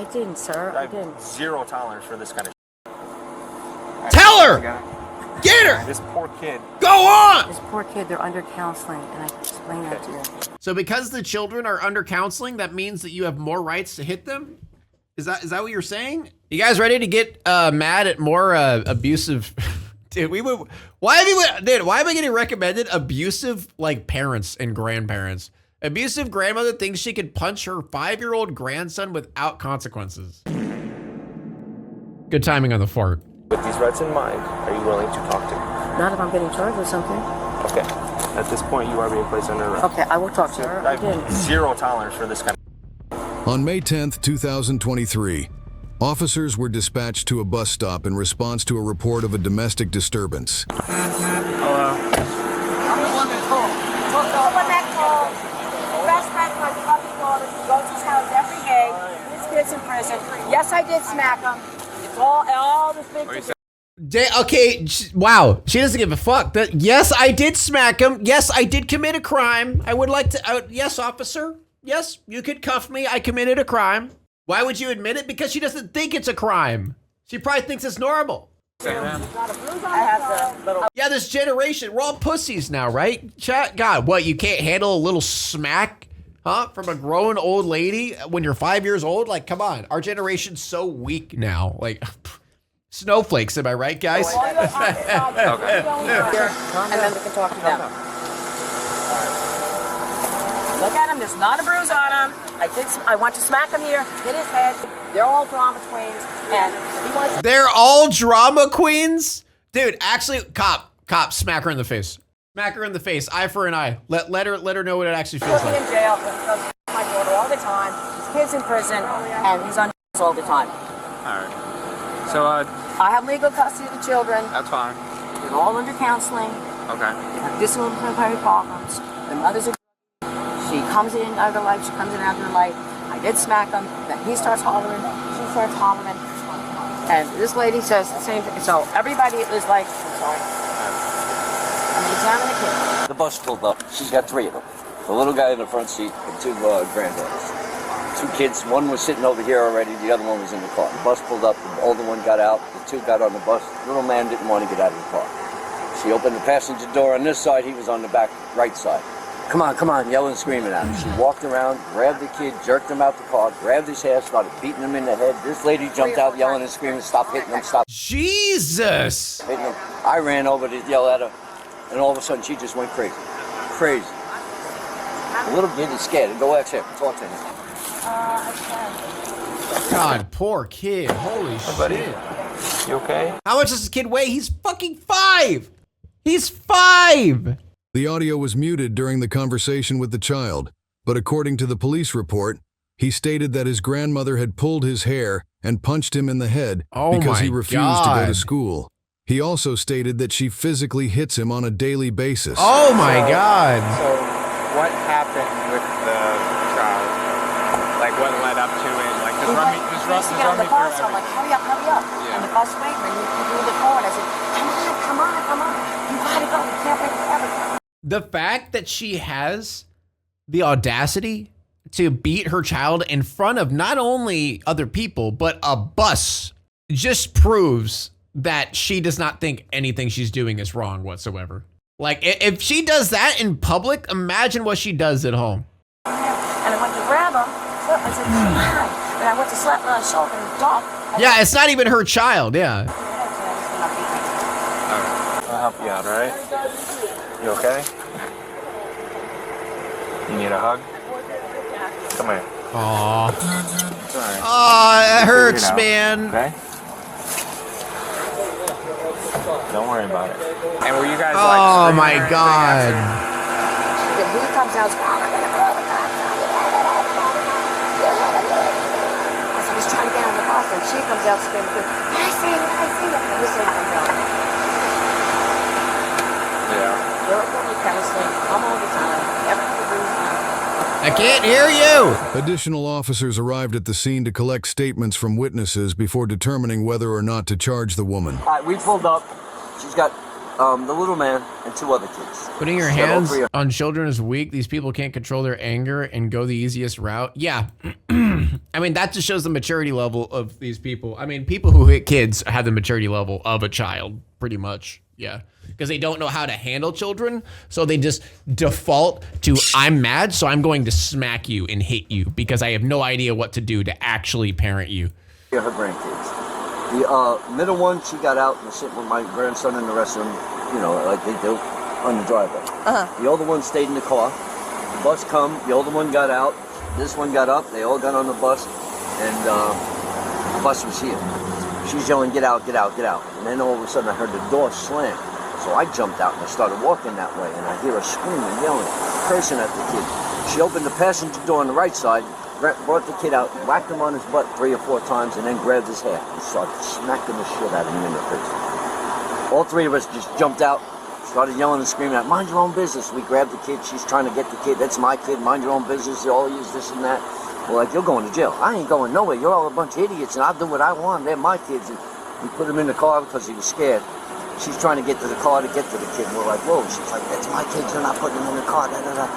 I didn't, sir. I didn't. Zero tolerance for this kind of Tell her! Get her! This poor kid. Go on! This poor kid, they're under counseling, and I explained that to you. So because the children are under counseling, that means that you have more rights to hit them? Is that what you're saying? You guys ready to get mad at more abusive? Dude, why am I getting recommended abusive like parents and grandparents? Abusive grandmother thinks she could punch her 5-year-old grandson without consequences. Good timing on the fart. With these rights in mind, are you willing to talk to me? Not if I'm getting charged with something. Okay. At this point, you are being placed under arrest. Okay, I will talk to you. I have zero tolerance for this kind of... On May 10th, 2023, officers were dispatched to a bus stop in response to a report of a domestic disturbance. Hello. I'm the one that called. Someone that called. Best friend, my fucking daughter, who goes to his house every day. His kid's in prison. Yes, I did smack him. It's all this big... Okay, wow. She doesn't give a fuck. Yes, I did smack him. Yes, I did commit a crime. I would like to... yes, officer. Yes, you could cuff me. I committed a crime. Why would you admit it? Because she doesn't think it's a crime. She probably thinks it's normal. Yeah, this generation, we're all pussies now, right? God, what, you can't handle a little smack, huh? From a grown old lady when you're 5 years old? Like, come on. Our generation's so weak now. Like, snowflakes, am I right, guys? Okay. And then we can talk to them. Look at him, there's not a bruise on him. I want to smack him here, hit his head. They're all drama queens, and he wants to... They're all drama queens? Dude, actually, cop, smack her in the face. Smack her in the face, eye for an eye. Let her know what it actually feels like. He's in jail, because my daughter all the time. His kid's in prison, and he's on all the time. All right. So, I have legal custody of the children. that's fine. They're all under counseling. Okay. They have disciplinary problems. The mothers are... She comes in out of her life, she comes in out of her life. I did smack him, then he starts hollering, she starts hollering. And this lady says the same thing. So everybody is like, I'm sorry. I'm examining the kid. The bus pulled up. She's got 3 of them. The little guy in the front seat and 2 granddaughters. 2 kids, one was sitting over here already, the other one was in the car. The bus pulled up, the older one got out, the 2 got on the bus. The little man didn't want to get out of the car. She opened the passenger door on this side, he was on the back right side. Come on, yelling and screaming at him. She walked around, grabbed the kid, jerked him out the car, grabbed his hair, started beating him in the head. This lady jumped out yelling and screaming, stop hitting him, stop Jesus! hitting him. I ran over to yell at her, and all of a sudden she just went crazy. Crazy. The little kid is scared. Go ask him, talk to him. God, poor kid. Holy shit. You okay? How much does this kid weigh? He's fucking 5! He's 5! The audio was muted during the conversation with the child, but according to the police report, he stated that his grandmother had pulled his hair and punched him in the head because he refused to go to school. He also stated that she physically hits him on a daily basis. Oh my God. So, what happened with the child? Like, what led up to it? Like, just run me through I'm like, hurry up. Yeah. And the bus waiting, and you move the forward. I said, come on. You gotta go. You can't wait forever. The fact that she has the audacity to beat her child in front of not only other people, but a bus just proves that she does not think anything she's doing is wrong whatsoever. Like, if she does that in public, imagine what she does at home. And I went to grab him. So I said, hi. And I went to slap him on the shoulder and dog. Yeah, it's not even her child, yeah. I'll help you out, all right? You okay? You need a hug? Come here. Aww. Sorry. Aw, that hurts, man. Okay? Don't worry about it. And were you guys like... Oh my God. Then he comes out. So he's trying to get on the bus, and she comes out screaming, I see you. And this lady comes out. Yeah. I'm all the time. I can't hear you. Additional officers arrived at the scene to collect statements from witnesses before determining whether or not to charge the woman. We pulled up. She's got The little man and 2 other kids. Putting your She got all hands 3 of- on children is weak. These people can't control their anger and go the easiest route. Yeah. I mean, that just shows the maturity level of these people. I mean, people who hit kids have the maturity level of a child, pretty much. Yeah. Because they don't know how to handle children. So they just default to, I'm mad, so I'm going to smack you and hit you because I have no idea what to do to actually parent you. Her grandkids. The middle one, she got out and was sitting with my grandson and the rest of them, you know, like they do, on the driveway. The older one stayed in the car. The bus come, the older one got out. This one got up. They all got on the bus, and the bus was here. She was yelling, "Get out, get out, get out!" And then all of a sudden, I heard the door slam. So I jumped out and I started walking that way, and I hear her screaming, yelling, cursing at the kid. She opened the passenger door on the right side, brought the kid out, whacked him on his butt 3 or 4 times, and then grabbed his hair and started smacking the shit out of him in the face. All 3 of us just jumped out, started yelling and screaming out, "Mind your own business." We grabbed the kid. She's trying to get the kid. "That's my kid. Mind your own business. They all use this and that." We're like, "You're going to jail." "I ain't going nowhere. You're all a bunch of idiots, and I'll do what I want. They're my kids." And we put him in the car because he was scared. She's trying to get to the car to get to the kid. And we're like, "Whoa." She's like, "That's my kids. You're not putting them in the car." Da, da, da.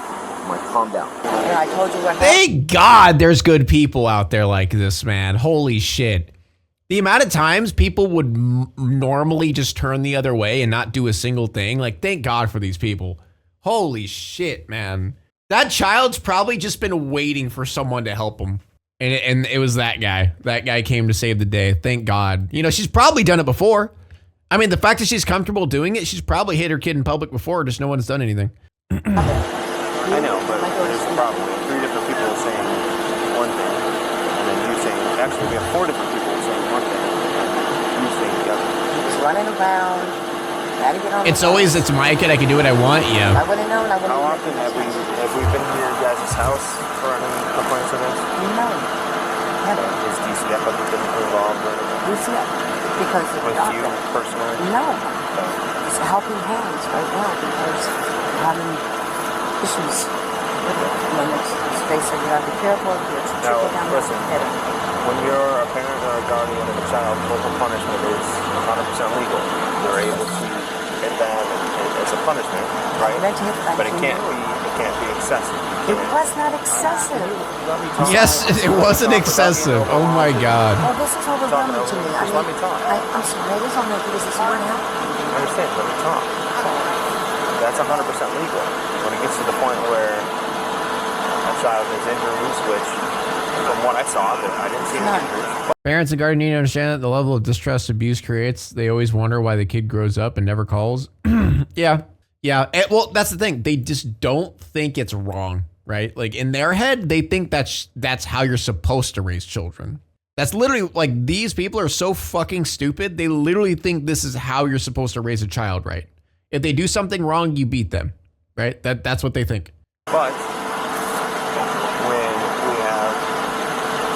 I'm like, "Calm down." Yeah, I told you what happened. Thank God there's good people out there like this, man. Holy shit. The amount of times people would normally just turn the other way and not do a single thing. Like, thank God for these people. Holy shit, man. That child's probably just been waiting for someone to help him. And it was that guy. That guy came to save the day. Thank God. You know, she's probably done it before. I mean, the fact that she's comfortable doing it, she's probably hit her kid in public before, just no one's done anything. I know, but there's a problem. 3 different people saying one thing, and then you saying, actually, we have 4 different people saying one thing, and you saying the other. He was running around, trying to get on It's always, it's my kid, I can do what I want, yeah. I would have known. I would How have often have we been to your guys' house for any complaints of this? No. Never. Has DCF ever been involved with DCF. Because of the you personally? No. It's helping hands right now because we're having issues with it. And then they said you have to be careful. Now, listen, when you're a parent or a guardian of a child, corporal punishment is 100% legal. You're able to get that as a punishment, right? But it can't be excessive. It was not excessive. Yes, it wasn't excessive. Oh my God. Oh, this is overwhelming to me. Just let me talk. I'm sorry, it is on me because this is what happened. I understand, let me talk. That's 100% legal. When it gets to the point where a child is injuries, which from what I saw, I didn't see any injuries. Parents and guardians need to understand that the level of distrust abuse creates. They always wonder why the kid grows up and never calls. Yeah. Well, that's the thing. They just don't think it's wrong, right? Like in their head, they think that's how you're supposed to raise children. That's literally like these people are so fucking stupid. They literally think this is how you're supposed to raise a child, right? If they do something wrong, you beat them, right? That's what they think. But when we have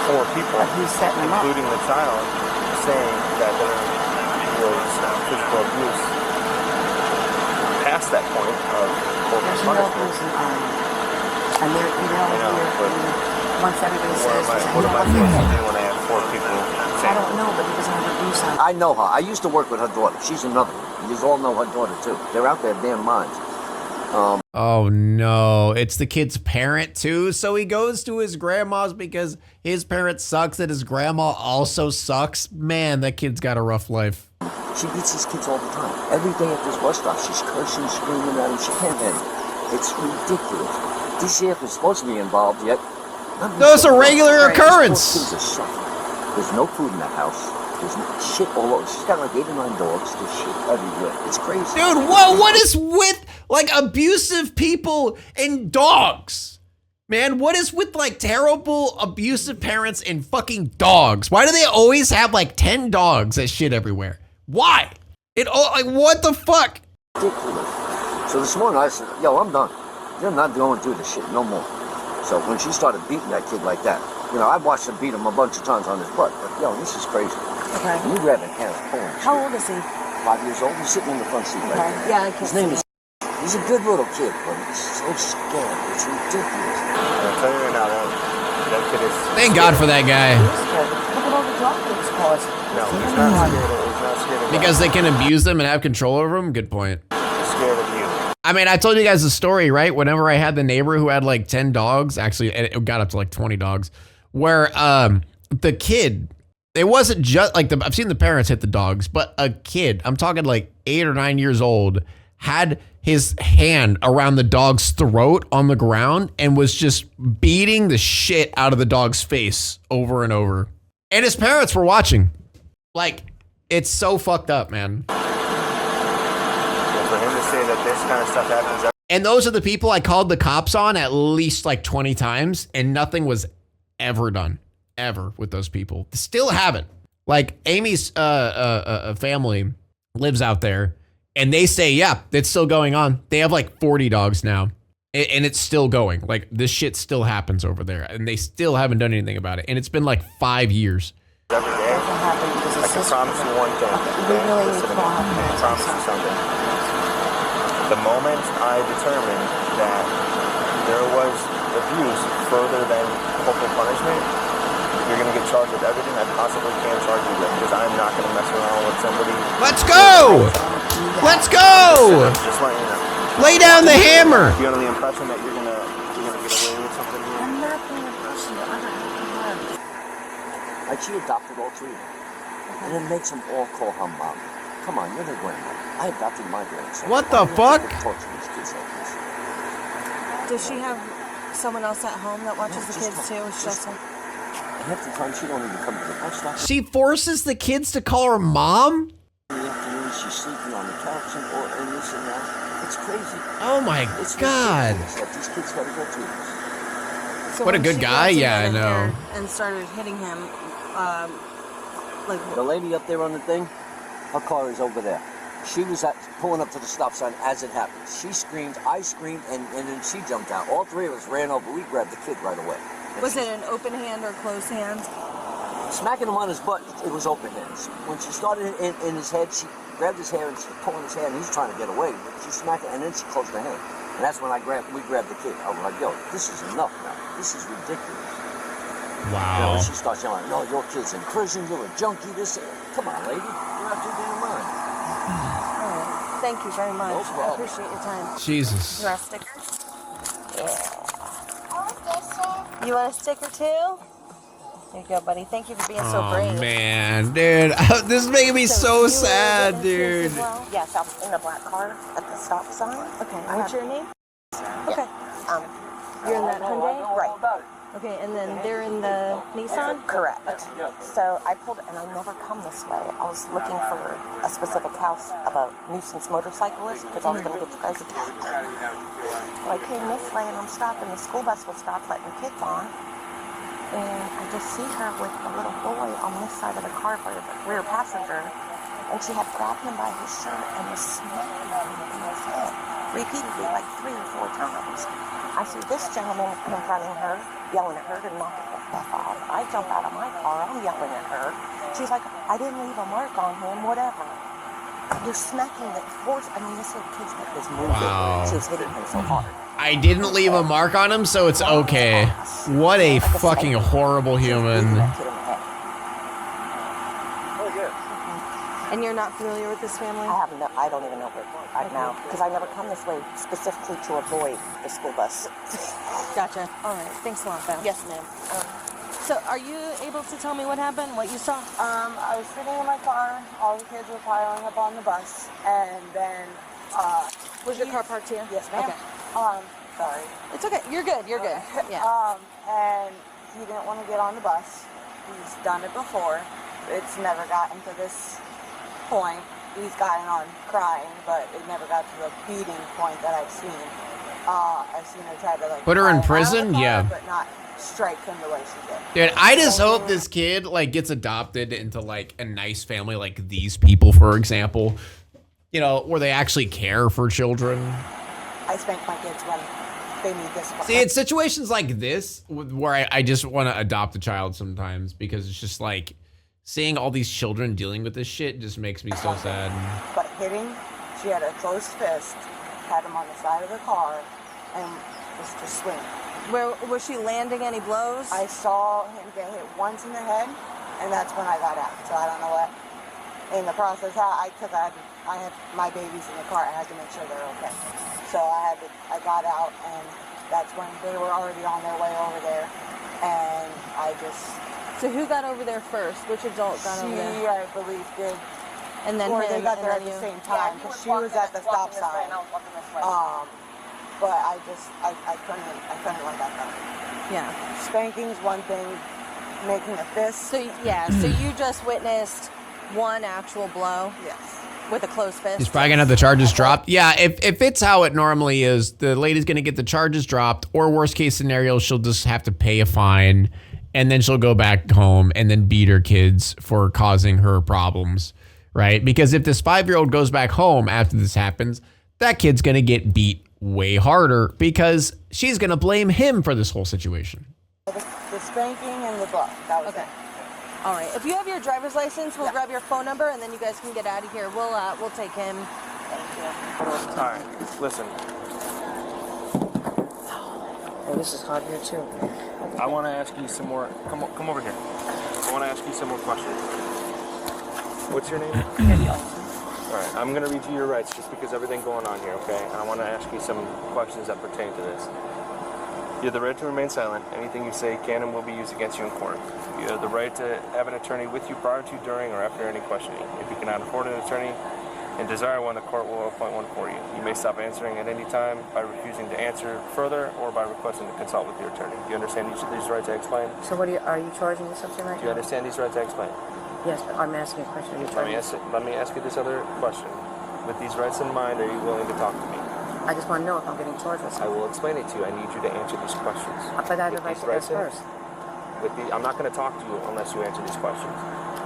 4 people, including the child, saying that there was physical abuse past that point of corporal punishment. And they're, once everybody says, what am I supposed to do when I have 4 people saying? I don't know, but he doesn't have abuse on. I know her. I used to work with her daughter. She's another one. You all know her daughter, too. They're out their damn minds. Oh no, it's the kid's parent too. So he goes to his grandma's because his parent sucks and his grandma also sucks. Man, that kid's got a rough life. She beats these kids all the time. Every day at this bus stop, she's cursing, screaming at him. She can't handle it. It's ridiculous. DCF is supposed to be involved yet. No, it's a regular occurrence. Kids are suffering. There's no food in that house. There's shit all over. She's got like 8 or 9 dogs. There's shit everywhere. It's crazy. Dude, what is with like abusive people and dogs? Man, what is with like terrible abusive parents and fucking dogs? Why do they always have like 10 dogs that shit everywhere? Why? Like what the fuck? Ridiculous. So this morning I said, "Yo, I'm done. You're not going through this shit no more." So when she started beating that kid like that, you know, I watched her beat him a bunch of times on his butt. But yo, this is crazy. Okay. And you grabbing hands, pulling. How old is he? 5 years old. He's sitting in the front seat right there. Yeah, I can His name is. He's a good little kid, but he's so scared. It's ridiculous. I'll tell you right now, that kid is. Thank God for that guy. Look at all the drop that's caused. No, he's not scared. He's not scared of Because they can abuse them and have control over them? Good point. I'm scared of you. I mean, I told you guys the story, right? Whenever I had the neighbor who had like 10 dogs, actually, it got up to like 20 dogs, where the kid, it wasn't just like I've seen the parents hit the dogs, but a kid, I'm talking like 8 or 9 years old, had his hand around the dog's throat on the ground and was just beating the shit out of the dog's face over and over. And his parents were watching. Like, it's so fucked up, man. For him to say that this kind of stuff happens. And those are the people I called the cops on at least like 20 times, and nothing was ever done, ever, with those people. Still haven't. Like, Amy's family lives out there, and they say, yeah, it's still going on. They have like 40 dogs now, and it's still going. Like, this shit still happens over there, and they still haven't done anything about it. And it's been like 5 years. Every day, I can promise you one thing. Listen to me. I promise you something. The moment I determined that there was abuse further than corporal punishment, you're going to get charged with everything I possibly can charge you with, because I'm not going to mess around with somebody. Let's go! Let's go! Just letting you know. Lay down the hammer. You're under the impression that you're gonna get away with something here. I'm not going to push you under the arms. Like, she adopted all three of them. And it makes them all call her mom. Come on, you're the grandma. I adopted my grandson. What the fuck? Torture these kids like this. Does she have someone else at home that watches the kids too? It's just her. Half the time she don't even come to the bus stop. She forces the kids to call her mom? In the afternoon, she's sleeping on the couch or in this and that. It's crazy. Oh my It's God. ridiculous that these kids gotta go through this. So What a when good she guy. grabbed him Yeah, by I the know. hair and started hitting him, like, The lady up there on the thing, her car is over there. She was pulling up to the stop sign as it happened. She screamed, I screamed, and then she jumped out. All three of us ran over. We grabbed the kid right away. was it an open hand or closed hand? Smacking him on his butt, it was open hands. When she started in his head, she grabbed his hair and she was pulling his hair, and he's trying to get away. She smacked it, and then she closed her hand. And that's when we grabbed the kid. I was like, yo, this is enough now. This is ridiculous. You know, Wow. she starts yelling, no, your kid's in prison, you're a junkie, this. Come on, lady. You're out your damn mind. All right. Thank you very much. No I problem. appreciate your time. Jesus. You want a sticker? You want a sticker too? There you go, buddy. Thank you for being so Oh brave. man, dude. This is making me so you sad, were witnesses dude. as well? Yes, I'm in the black car at the stop sign. Okay. What's your name? Okay. Um, You're in that Hyundai? right. Okay, and then they're in the Nissan? Correct. So I pulled, and I never come this way. I was looking for a specific house of a nuisance motorcyclist because I was going to get you guys a tag. So I came this way, and I'm stopping. The school bus will stop letting kids on. And I just see her with a little boy on this side of the car for the rear passenger. And she had grabbed him by his shirt and was smacking him in his head repeatedly, like 3 or 4 times. I see this gentleman confronting her, yelling at her to knock it the fuck off. I jump out of my car, I'm yelling at her. She's like, I didn't leave a mark on him, whatever. You're smacking the force. I mean, this little kid's like this moving. Wow. She was hitting him so hard. I didn't leave a mark on him, so it's okay. What a fucking horrible human. And you're not familiar with this family? I don't even know where right now because I never come this way specifically to avoid the school bus. Gotcha. All right. Thanks a lot, Beth. Yes, ma'am. So, are you able to tell me what happened? What you saw? I was sitting in my car. All the kids were piling up on the bus, and then Was your car parked here? yes, ma'am. Okay. Sorry. It's okay. You're good. You're good. Yeah. And he didn't want to get on the bus. He's done it before. It's never gotten to this point. He's gotten on crying, but it never got to the beating point that I've seen. I've seen her try to like Put her in pry him out of the prison? car, Yeah. but not strike him the way she did. Dude, I just hope this kid like gets adopted into like a nice family like these people, for example. You know, where they actually care for children. I spank my kids when they need this. See, it's situations like this where I just want to adopt a child sometimes, because it's just like seeing all these children dealing with this shit just makes me so sad. But hitting, she had a closed fist, had him on the side of the car, and was just swinging. Where was she landing any blows? I saw him get hit once in the head, and that's when I got out. So I don't know what in the process, because I had my babies in the car, I had to make sure they're okay. So I got out, and that's when they were already on their way over there, and I just. So who got over there first? Which adult got over there? She, I believe, did. And then or him, they got there and at then the you. same time, because she was at the stop sign. But I couldn't let that go. Yeah. Spanking's one thing, making a fist. So yeah, so you just witnessed one actual blow. Yes. With a closed fist. He's probably gonna have the charges dropped. Yeah, if it's how it normally is, the lady's gonna get the charges dropped, or worst case scenario, she'll just have to pay a fine, and then she'll go back home and then beat her kids for causing her problems, right? Because if this 5-year-old goes back home after this happens, that kid's gonna get beat way harder because she's gonna blame him for this whole situation. The spanking and the buck. That was Okay. it. All right. If you have your driver's license, we'll grab your phone number, and then you guys can get out of here. We'll take him. Thank you. All right, listen. Oh, this is hard here too. I want to ask you some more. Come over here. I want to ask you some more questions. What's your name? All right, I'm going to read you your rights just because everything going on here, okay? And I want to ask you some questions that pertain to this. You have the right to remain silent. Anything you say can and will be used against you in court. You have the right to have an attorney with you prior to, during, or after any questioning. If you cannot afford an attorney and desire one, the court will appoint one for you. You may stop answering at any time by refusing to answer further or by requesting to consult with your attorney. Do you understand each of these rights I explained? So are you charging me something right Do you now? understand these rights I explained? Yes, but I'm asking a question. Are you charging Let me ask you this other question. With these rights in mind, are you willing to talk to me? I just want to know if I'm getting charged with I something. will explain it to you. I need you to answer these questions. But I have the With right these to ask rights in- first. I'm not going to talk to you unless you answer these questions.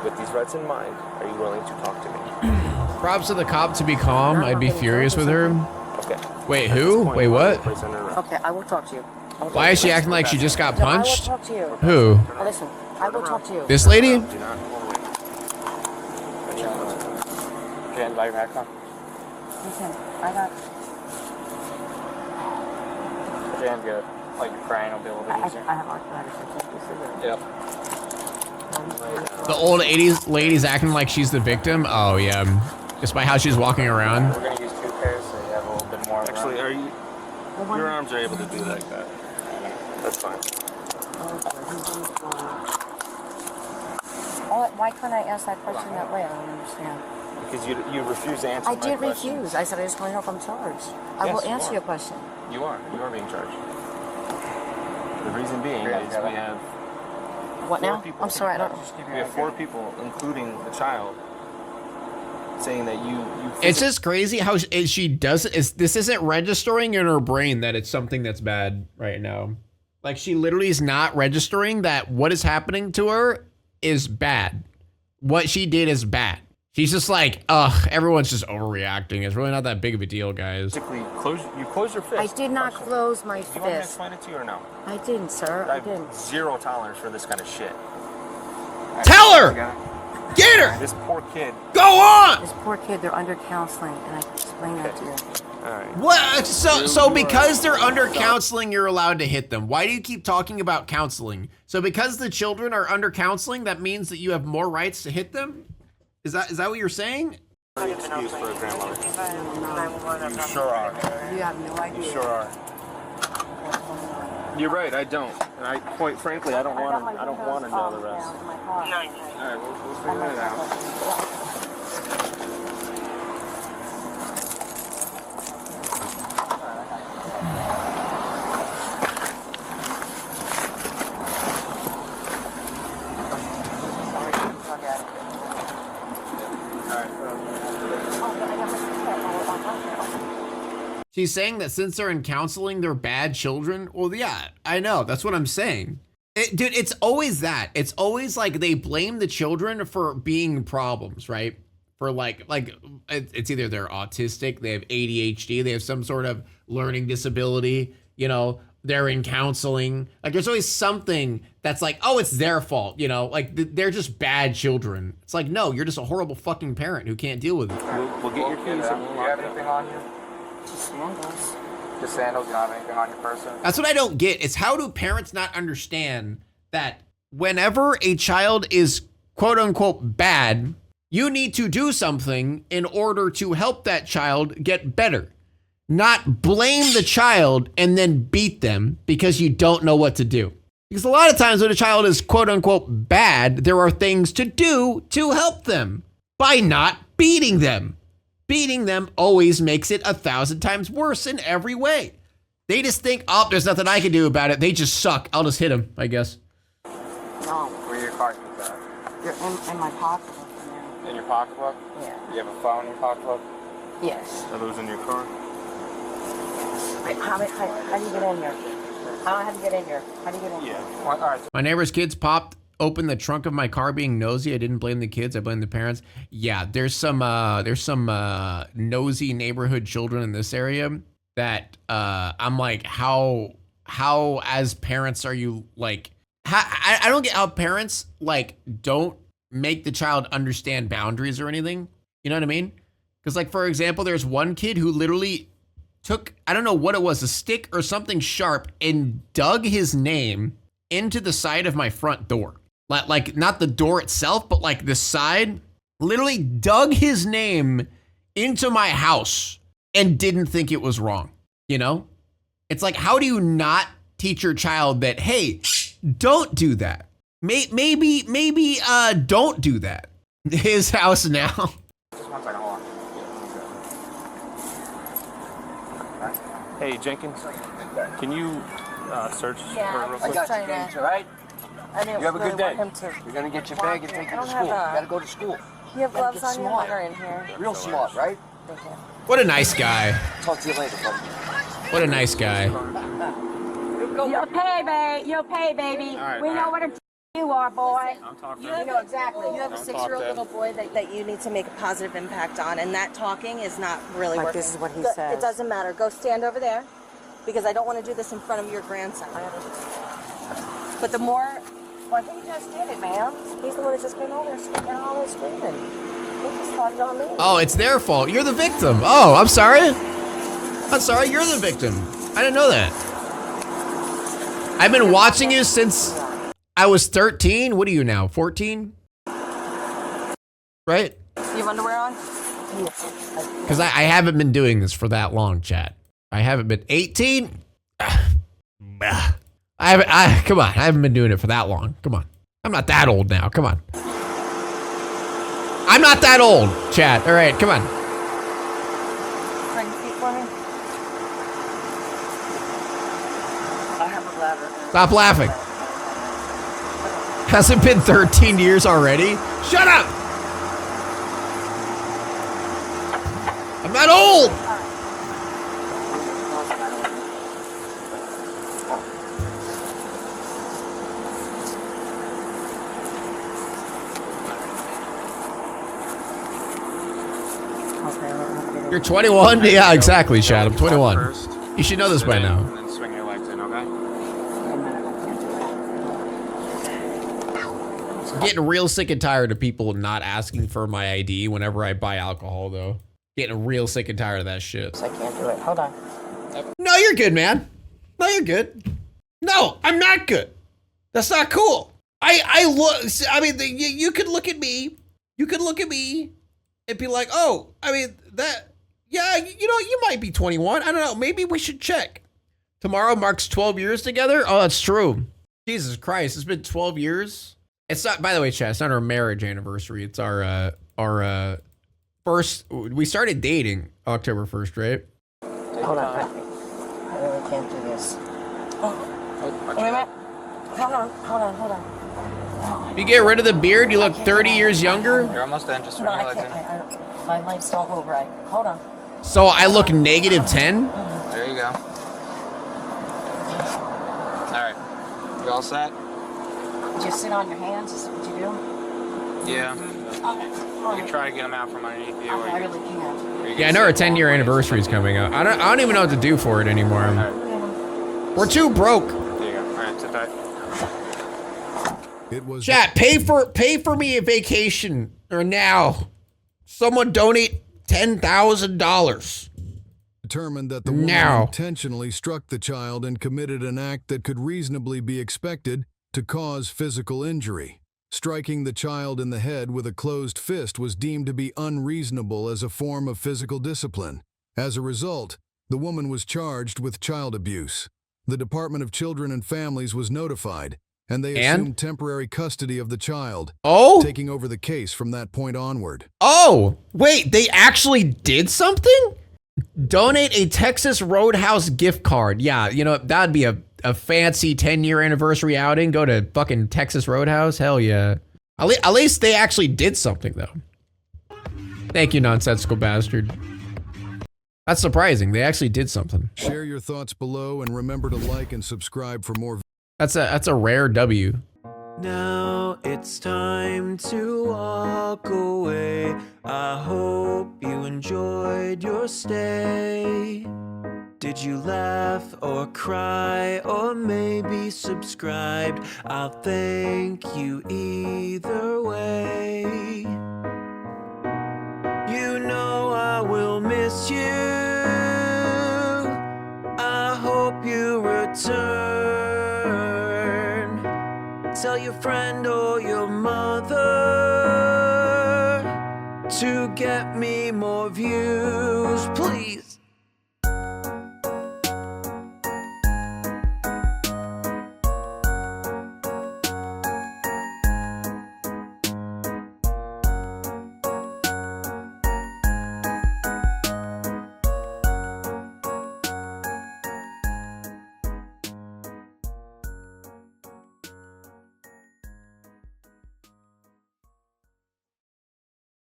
With these rights in mind, are you willing to talk to me? Props to the cop to be calm. No, I'd be I'm getting furious with her. Okay. Wait, At this who? point, Wait, I'm what? gonna place under arrest. Okay, I will talk to you. Why is she acting like she just got No, I will punched? talk to you. Who? Oh, listen, I will talk to you. This lady? Do not hold away. Jan, buy your backpack. Listen, I got. Jan, good. Like crying will be a little bit I easier. have arthritis. I can't do cigarettes. Yep. The old 80s lady's acting like she's the victim? Oh, yeah. Just by how she's walking around. We're gonna use 2 pairs so you have a little bit more. Actually, are you? Your arms are able to do like that. That's fine. Why can't I ask that question that way? I don't understand. Because you refuse to answer I my did questions. refuse. I said I just want to know if I'm charged. I Yes, will you answer are. your question. You are being charged. The reason being is we have What 4 now? people. I'm sorry, I don't. We have 4 people, including the child, saying that you It's just crazy how she does it. This isn't registering in her brain that it's something that's bad right now. Like she literally is not registering that what is happening to her is bad. What she did is bad. She's just like, ugh, everyone's just overreacting. It's really not that big of a deal, guys. basically close your fist. I did not Question. close my Do you want me to fist. explain it to you or no? I didn't, sir. I I didn't. have 0 tolerance for this kind of shit. Tell her! Get her! This poor kid. Go on! This poor kid, they're under counseling, and I explained that to you. All right. What? So You because are- they're under counseling, you're allowed to hit them. Why do you keep talking about counseling? So because the children are under counseling, that means that you have more rights to hit them? Is that what you're saying? Excuse for a grandmother. You You sure are. have no idea. You sure are. You're right. I don't. And I, quite frankly, I don't want to know the rest. All right, we'll figure it out. She's saying that since they're in counseling, they're bad children. Well, yeah, I know. That's what I'm saying. Dude, it's always that. It's always like they blame the children for being problems, right? For like it's either they're autistic, they have ADHD, they have some sort of learning disability, you know, they're in counseling. Like there's always something that's like, oh, it's their fault, you know, like they're just bad children. It's like, no, you're just a horrible fucking parent who can't deal with it. We'll get your keys. And Do you have anything on you? Just sandals. Just sandals? You don't have anything on your person? That's what I don't get. It's how do parents not understand that whenever a child is quote unquote bad, You need to do something in order to help that child get better. Not blame the child and then beat them because you don't know what to do. Because a lot of times when a child is quote unquote bad, there are things to do to help them by not beating them. Beating them always makes it 1,000 times worse in every way. They just think, oh, there's nothing I can do about it. They just suck. I'll just hit them, I guess. No. Where are your car keys at? You're in my pocketbook. In your pocketbook? Yeah. You have a phone in your pocketbook? Yes. Are those in your car? How do you get in here? How do you get in here? How do you get in here? Yeah. All right. My neighbor's kids popped open the trunk of my car being nosy. I didn't blame the kids. I blame the parents. Yeah, there's some nosy neighborhood children in this area that I'm like, how as parents are you like, I don't get how parents like don't make the child understand boundaries or anything. You know what I mean? Because like, for example, there's one kid who literally took, I don't know what it was, a stick or something sharp and dug his name into the side of my front door. Like not the door itself, but like the side, literally dug his name into my house and didn't think it was wrong. You know, it's like, how do you not teach your child that, hey, don't do that. Maybe don't do that. His house now. Just 1 second, hold on. Hey, Jenkins, can you search for it real quick? I got you, James, all right? You have a good day. You're going to get your bag and take you to school. You got to go to school. You have gloves on, your mother in here. Real smart, right? What a nice guy. Talk to you later, buddy. What a nice guy. You'll pay, baby. We know what you are, boy. I'm talking. You know exactly. You have a 6-year-old little boy that you need to make a positive impact on, and that talking is not really Like working. this is what he It says. doesn't matter. Go stand over there, because I don't want to do this in front of your grandson. But the more, Well, he just did it, man. He's the one that just came over and all this screaming. He just started on me. Oh, it's their fault. You're the victim. Oh, I'm sorry. I'm sorry. You're the victim. I didn't know that. I've been watching you since I was 13. What are you now? 14? Right? you have underwear on? Because I haven't been doing this for that long, chat. I haven't been 18. Come on. I haven't been doing it for that long. Come on. I'm not that old now. Come on. I'm not that old, chat. All right, come on. Bring your feet for me. I have a bladder. Stop laughing. Hasn't been 13 years already? Shut up! I'm not old! You're 21? Yeah, exactly, Chad. I'm 21. You should know this by now. And then swing your legs in, okay? I'm getting real sick and tired of people not asking for my ID whenever I buy alcohol, though. Getting real sick and tired of that shit. I can't do it. Hold on. No, you're good, man. No, you're good. No, I'm not good. That's not cool. I mean, you could look at me. You could look at me and be like, oh, I mean, yeah, you know, you might be 21. I don't know. Maybe we should check. Tomorrow marks 12 years together. Oh, that's true. Jesus Christ, it's been 12 years. It's not, by the way, chat, it's not our marriage anniversary. It's our first, we started dating October 1st, right? Hold on. I really can't do this. Wait a minute. Hold on. If you get rid of the beard, you look 30 years younger. You're almost done. Just swing No, your I legs can't. in. My legs don't move right. Hold on. So I look -10? There you go. All right. You all set? Just sit on your hands. Is what you do? Yeah. Okay. You can try to get them out from underneath you. I really can't. Yeah, I know our 10-year anniversary is coming up. I don't even know what to do for it anymore. We're too broke. There you go. All right, sit tight. It was Chat, pay for me a vacation or now. Someone donate $10,000. determined that the woman intentionally struck the child and committed an act that could reasonably be expected to cause physical injury. Striking the child in the head with a closed fist was deemed to be unreasonable as a form of physical discipline. As a result, the woman was charged with child abuse. The Department of Children and Families was notified, and they assumed temporary custody of the child, taking over the case from that point onward. Oh, wait, they actually did something? Donate a Texas Roadhouse gift card. Yeah, you know, that'd be a fancy 10-year anniversary outing. Go to fucking Texas Roadhouse. Hell yeah. At least they actually did something, though. Thank you, nonsensical bastard. That's surprising. They actually did something. Share your thoughts below and remember to like and subscribe for more. That's a rare W. Now it's time to walk away. I hope you enjoyed your stay. Did you laugh or cry or maybe subscribed? I'll thank you either way. You know I will miss you. I hope you return. Tell your friend or your mother to get me more views, please.